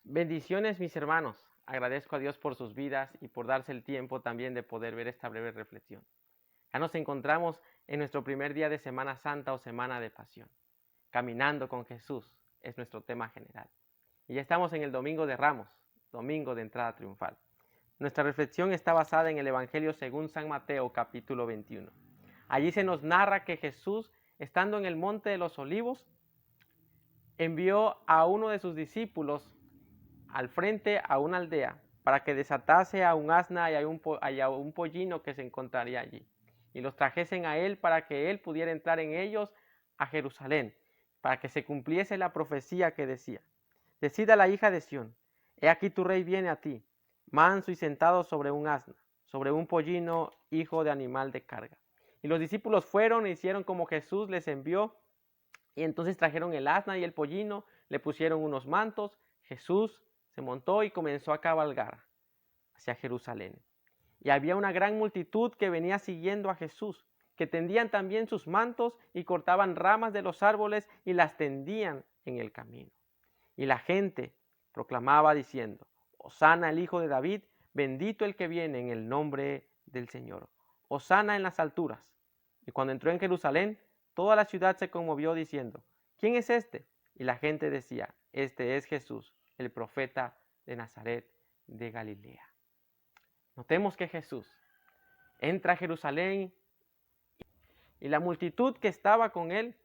Bendiciones, mis hermanos. Agradezco a Dios por sus vidas y por darse el tiempo también de poder ver esta breve reflexión. Ya nos encontramos en nuestro primer día de Semana Santa o Semana de Pasión. Caminando con Jesús es nuestro tema general. Y ya estamos en el Domingo de Ramos, Domingo de Entrada Triunfal. Nuestra reflexión está basada en el Evangelio según San Mateo, capítulo 21. Allí se nos narra que Jesús, estando en el Monte de los Olivos, envió a uno de sus discípulos al frente a una aldea para que desatase a un asna y a un pollino que se encontraría allí, y los trajesen a él para que él pudiera entrar en ellos a Jerusalén, para que se cumpliese la profecía que decía: decida la hija de Sión, he aquí tu rey viene a ti, manso y sentado sobre un asna, sobre un pollino, hijo de animal de carga. Y los discípulos fueron e hicieron como Jesús les envió, y entonces trajeron el asna y el pollino, le pusieron unos mantos. Jesús se montó y comenzó a cabalgar hacia Jerusalén. Y había una gran multitud que venía siguiendo a Jesús, que tendían también sus mantos y cortaban ramas de los árboles y las tendían en el camino. Y la gente proclamaba diciendo: Hosana el Hijo de David, bendito el que viene en el nombre del Señor. Hosana en las alturas. Y cuando entró en Jerusalén, toda la ciudad se conmovió diciendo: ¿quién es este? Y la gente decía: este es Jesús, el profeta de Nazaret de Galilea. Notemos que Jesús entra a Jerusalén y la multitud que estaba con él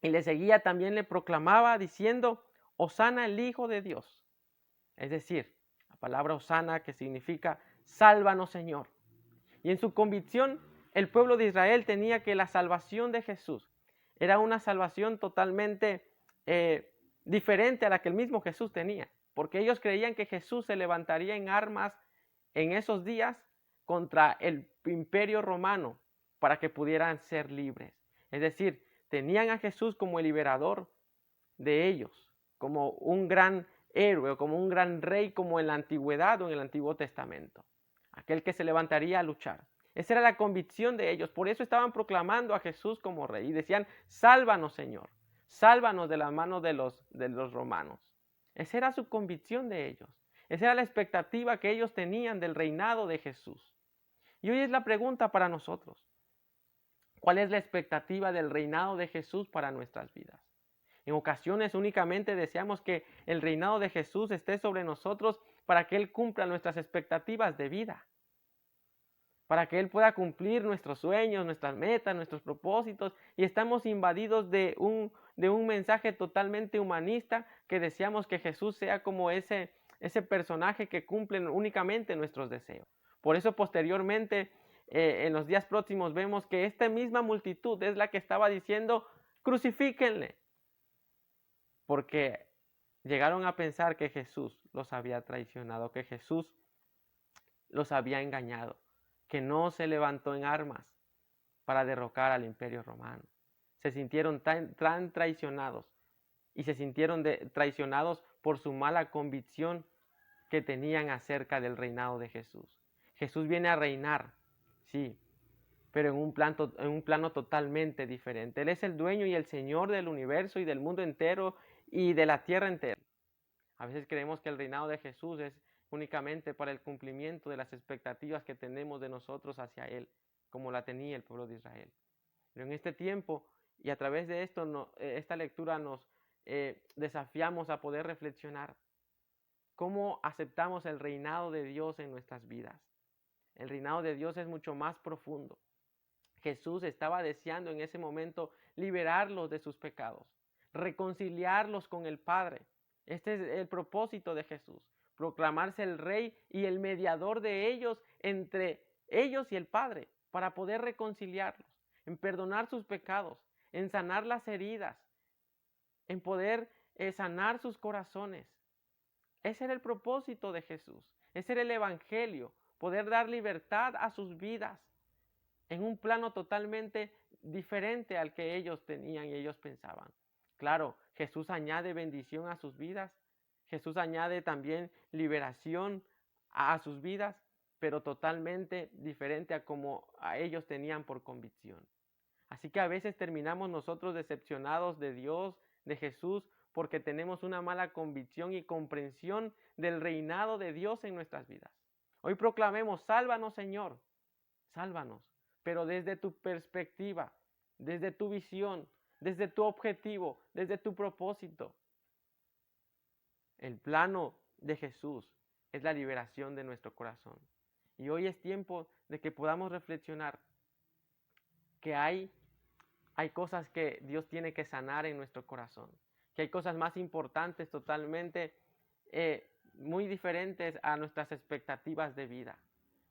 y le seguía también le proclamaba diciendo: Hosana el Hijo de Dios. Es decir, la palabra Hosana, que significa sálvanos, Señor. Y en su convicción, el pueblo de Israel tenía que la salvación de Jesús era una salvación totalmente diferente a la que el mismo Jesús tenía, porque ellos creían que Jesús se levantaría en armas en esos días contra el imperio romano para que pudieran ser libres. Es decir, tenían a Jesús como el liberador de ellos, como un gran héroe, como un gran rey, como en la antigüedad o en el Antiguo Testamento, aquel que se levantaría a luchar. Esa era la convicción de ellos, por eso estaban proclamando a Jesús como rey y decían: sálvanos, Señor, sálvanos de las manos de los romanos. Esa era su convicción de ellos, esa era la expectativa que ellos tenían del reinado de Jesús. Y hoy es la pregunta para nosotros: ¿cuál es la expectativa del reinado de Jesús para nuestras vidas? En ocasiones únicamente deseamos que el reinado de Jesús esté sobre nosotros para que Él cumpla nuestras expectativas de vida, para que Él pueda cumplir nuestros sueños, nuestras metas, nuestros propósitos, y estamos invadidos de un mensaje totalmente humanista que deseamos que Jesús sea como ese personaje que cumple únicamente nuestros deseos. Por eso posteriormente, en los días próximos, vemos que esta misma multitud es la que estaba diciendo: crucifíquenle, porque llegaron a pensar que Jesús los había traicionado, que Jesús los había engañado, que no se levantó en armas para derrocar al imperio romano. Se sintieron tan traicionados y se sintieron traicionados por su mala convicción que tenían acerca del reinado de Jesús. Jesús viene a reinar, sí, pero en un plano totalmente diferente. Él es el dueño y el Señor del universo y del mundo entero y de la tierra entera. A veces creemos que el reinado de Jesús es únicamente para el cumplimiento de las expectativas que tenemos de nosotros hacia Él, como la tenía el pueblo de Israel. Pero en este tiempo y a través de esta lectura nos desafiamos a poder reflexionar cómo aceptamos el reinado de Dios en nuestras vidas. El reinado de Dios es mucho más profundo. Jesús estaba deseando en ese momento liberarlos de sus pecados, reconciliarlos con el Padre. Este es el propósito de Jesús: proclamarse el Rey y el mediador de ellos, entre ellos y el Padre, para poder reconciliarlos, en perdonar sus pecados, en sanar las heridas, en poder sanar sus corazones. Ese era el propósito de Jesús, ese era el Evangelio: poder dar libertad a sus vidas en un plano totalmente diferente al que ellos tenían y ellos pensaban. Claro, Jesús añade bendición a sus vidas, Jesús añade también liberación a sus vidas, pero totalmente diferente a como a ellos tenían por convicción. Así que a veces terminamos nosotros decepcionados de Dios, de Jesús, porque tenemos una mala convicción y comprensión del reinado de Dios en nuestras vidas. Hoy proclamemos, sálvanos Señor, sálvanos, pero desde tu perspectiva, desde tu visión, desde tu objetivo, desde tu propósito. El plano de Jesús es la liberación de nuestro corazón. Y hoy es tiempo de que podamos reflexionar que hay cosas que Dios tiene que sanar en nuestro corazón, que hay cosas más importantes totalmente, muy diferentes a nuestras expectativas de vida,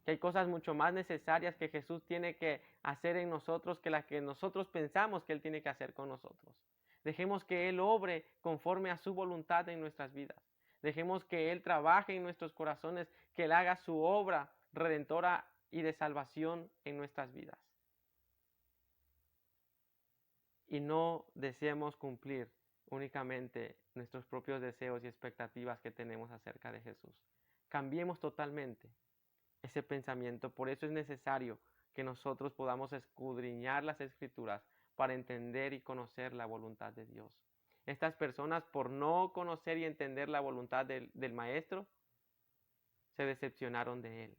que hay cosas mucho más necesarias que Jesús tiene que hacer en nosotros que las que nosotros pensamos que Él tiene que hacer con nosotros. Dejemos que Él obre conforme a su voluntad en nuestras vidas. Dejemos que Él trabaje en nuestros corazones, que Él haga su obra redentora y de salvación en nuestras vidas. Y no deseemos cumplir únicamente nuestros propios deseos y expectativas que tenemos acerca de Jesús. Cambiemos totalmente ese pensamiento. Por eso es necesario que nosotros podamos escudriñar las Escrituras para entender y conocer la voluntad de Dios. Estas personas, por no conocer y entender la voluntad del Maestro, se decepcionaron de Él.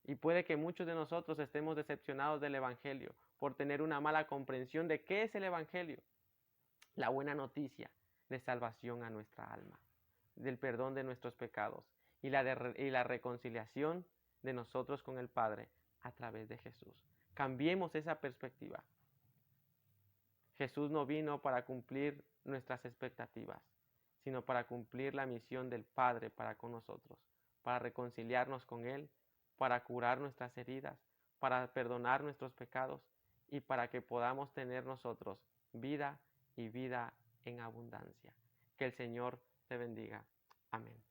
Y puede que muchos de nosotros estemos decepcionados del Evangelio por tener una mala comprensión de qué es el Evangelio. La buena noticia de salvación a nuestra alma, del perdón de nuestros pecados y la reconciliación de nosotros con el Padre a través de Jesús. Cambiemos esa perspectiva. Jesús no vino para cumplir nuestras expectativas, sino para cumplir la misión del Padre para con nosotros, para reconciliarnos con Él, para curar nuestras heridas, para perdonar nuestros pecados y para que podamos tener nosotros vida y vida en abundancia. Que el Señor te bendiga. Amén.